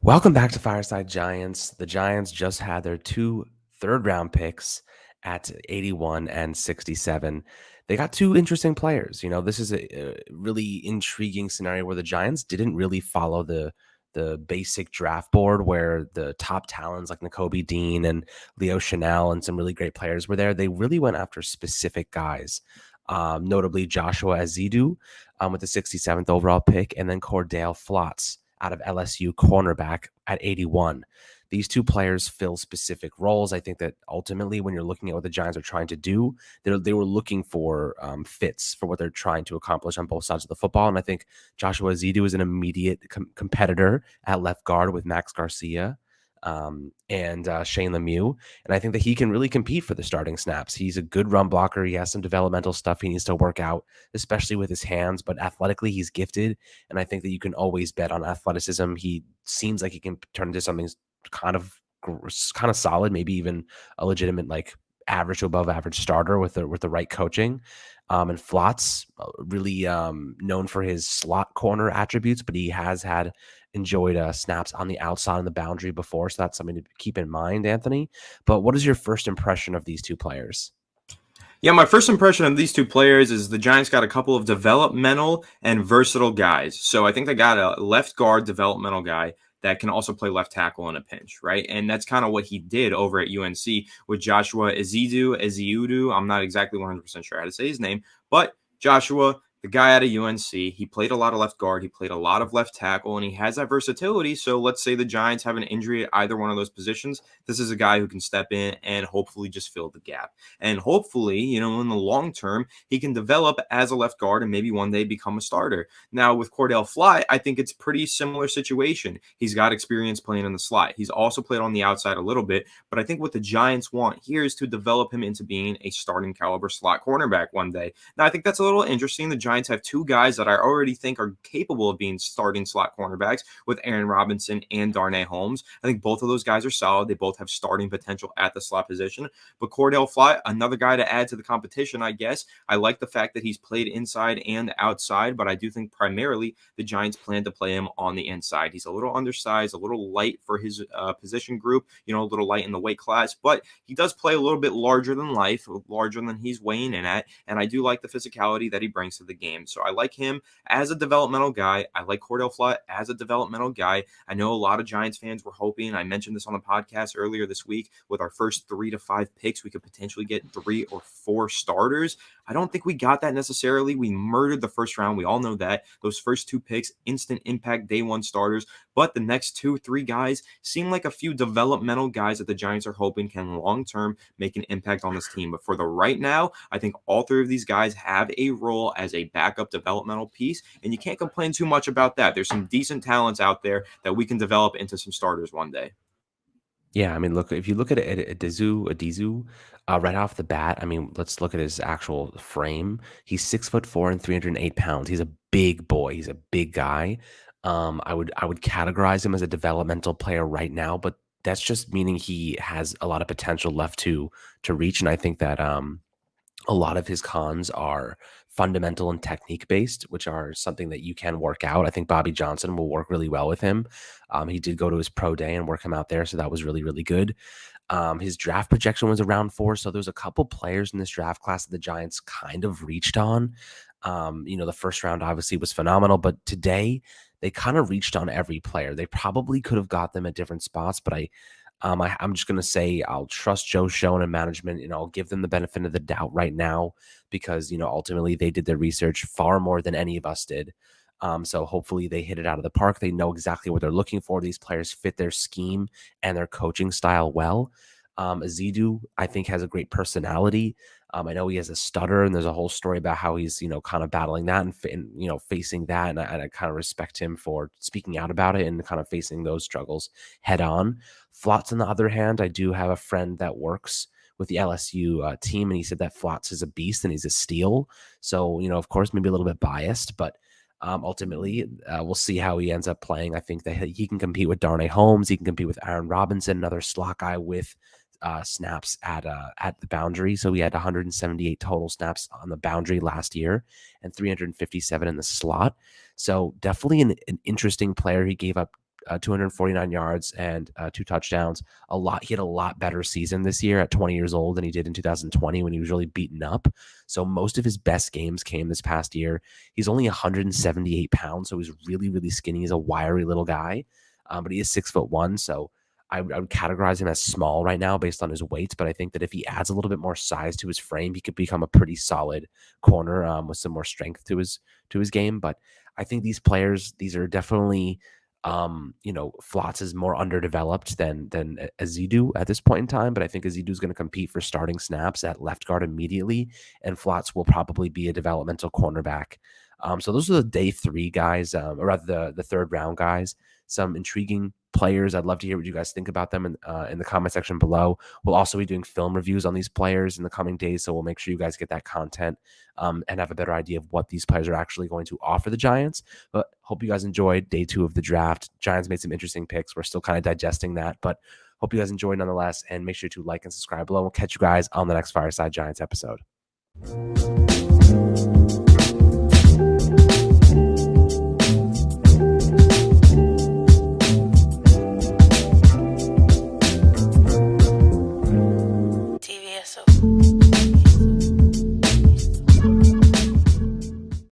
Welcome back to Fireside Giants. The Giants just had their two third-round picks at 81 and 67. They got two interesting players. This is a really intriguing scenario where the Giants didn't really follow the basic draft board where the top talents like Nakobe Dean and Leo Chanel and some really great players were there. They really went after specific guys, notably Joshua Azidu with the 67th overall pick, and then Cordell Flotz out of LSU, cornerback at 81. These two players fill specific roles. I think that ultimately, when you're looking at what the Giants are trying to do, they were looking for fits for what they're trying to accomplish on both sides of the football. And I think Joshua Azidu is an immediate competitor at left guard with Max Garcia and Shane Lemieux. And I think that he can really compete for the starting snaps. He's a good run blocker. He has some developmental stuff he needs to work out, especially with his hands, but athletically he's gifted. And I think that you can always bet on athleticism. He seems like he can turn into something kind of solid, maybe even a legitimate average to above average starter with the right coaching. And Flotz, really known for his slot corner attributes, but he has enjoyed snaps on the outside and the boundary before, so that's something to keep in mind, Anthony. But what is your first impression of these two players? Yeah, my first impression of these two players is the Giants got a couple of developmental and versatile guys. So I think they got a left guard developmental guy that can also play left tackle in a pinch, right? And that's kind of what he did over at UNC with Joshua Eziudu. I'm not exactly 100% sure how to say his name, but Joshua, the guy out of UNC, he played a lot of left guard, he played a lot of left tackle, and he has that versatility. So let's say the Giants have an injury at either one of those positions. This is a guy who can step in and hopefully just fill the gap. And hopefully, in the long term, he can develop as a left guard and maybe one day become a starter. Now, with Cordell Fly, I think it's pretty similar situation. He's got experience playing in the slot. He's also played on the outside a little bit, but I think what the Giants want here is to develop him into being a starting caliber slot cornerback one day. Now, I think that's a little interesting. The Giants have two guys that I already think are capable of being starting slot cornerbacks with Aaron Robinson and Darnay Holmes. I think both of those guys are solid. They both have starting potential at the slot position. But Cordell Fly, another guy to add to the competition, I guess. I like the fact that he's played inside and outside, but I do think primarily the Giants plan to play him on the inside. He's a little undersized, a little light for his position group, a little light in the weight class, but he does play a little bit larger than life, larger than he's weighing in at, and I do like the physicality that he brings to the game. So I like him as a developmental guy. I like Cordell Flott as a developmental guy. I know a lot of Giants fans were hoping, I mentioned this on the podcast earlier this week, with our first 3 to 5 picks, we could potentially get 3 or 4 starters. I don't think we got that necessarily. We murdered the first round. We all know that. Those first 2 picks, instant impact day 1 starters. But the next 2, 3 guys seem like a few developmental guys that the Giants are hoping can long-term make an impact on this team. But for the right now, I think all 3 of these guys have a role as a backup developmental piece, and you can't complain too much about that. There's some decent talents out there that we can develop into some starters one day. Yeah, I mean, look, if you look at Adizu, right off the bat, I mean, let's look at his actual frame. He's 6'4" and 308 pounds. He's a big boy. He's a big guy. I would categorize him as a developmental player right now, but that's just meaning he has a lot of potential left to reach. And I think that a lot of his cons are fundamental and technique based, which are something that you can work out. I think Bobby Johnson will work really well with him. He did go to his pro day and work him out there, so that was really, really good. His draft projection was around 4, so there's a couple players in this draft class that the Giants kind of reached on. The first round obviously was phenomenal, but today they kind of reached on every player. They probably could have got them at different spots, but I'm just going to say I'll trust Joe Schoen and management, and I'll give them the benefit of the doubt right now because, ultimately they did their research far more than any of us did. So hopefully they hit it out of the park. They know exactly what they're looking for. These players fit their scheme and their coaching style well. Azidu, I think, has a great personality. I know he has a stutter, and there's a whole story about how he's, kind of battling that and facing that. And I kind of respect him for speaking out about it and kind of facing those struggles head on. Flotz, on the other hand, I do have a friend that works with the LSU team, and he said that Flotz is a beast and he's a steal. So, of course, maybe a little bit biased, but ultimately, we'll see how he ends up playing. I think that he can compete with Darnay Holmes. He can compete with Aaron Robinson, another slot guy with snaps at the boundary. So he had 178 total snaps on the boundary last year and 357 in the slot. So definitely an interesting player. He gave up 249 yards and 2 touchdowns. He had a lot better season this year at 20 years old than he did in 2020 when he was really beaten up. So most of his best games came this past year. He's only 178 pounds, so he's really, really skinny. He's a wiry little guy, but he is 6'1". So I would categorize him as small right now based on his weight, but I think that if he adds a little bit more size to his frame, he could become a pretty solid corner with some more strength to his game. But I think these players, these are definitely, Flotz is more underdeveloped than Azidu at this point in time. But I think Azidu is going to compete for starting snaps at left guard immediately, and Flotz will probably be a developmental cornerback. So those are the day 3 guys, or rather the third round guys. Some intriguing players. I'd love to hear what you guys think about them in the comment section below. We'll also be doing film reviews on these players in the coming days, so we'll make sure you guys get that content and have a better idea of what these players are actually going to offer the Giants. But hope you guys enjoyed day 2 of the draft. Giants made some interesting picks. We're still kind of digesting that, but hope you guys enjoyed nonetheless. And make sure to like and subscribe below. We'll catch you guys on the next Fireside Giants episode.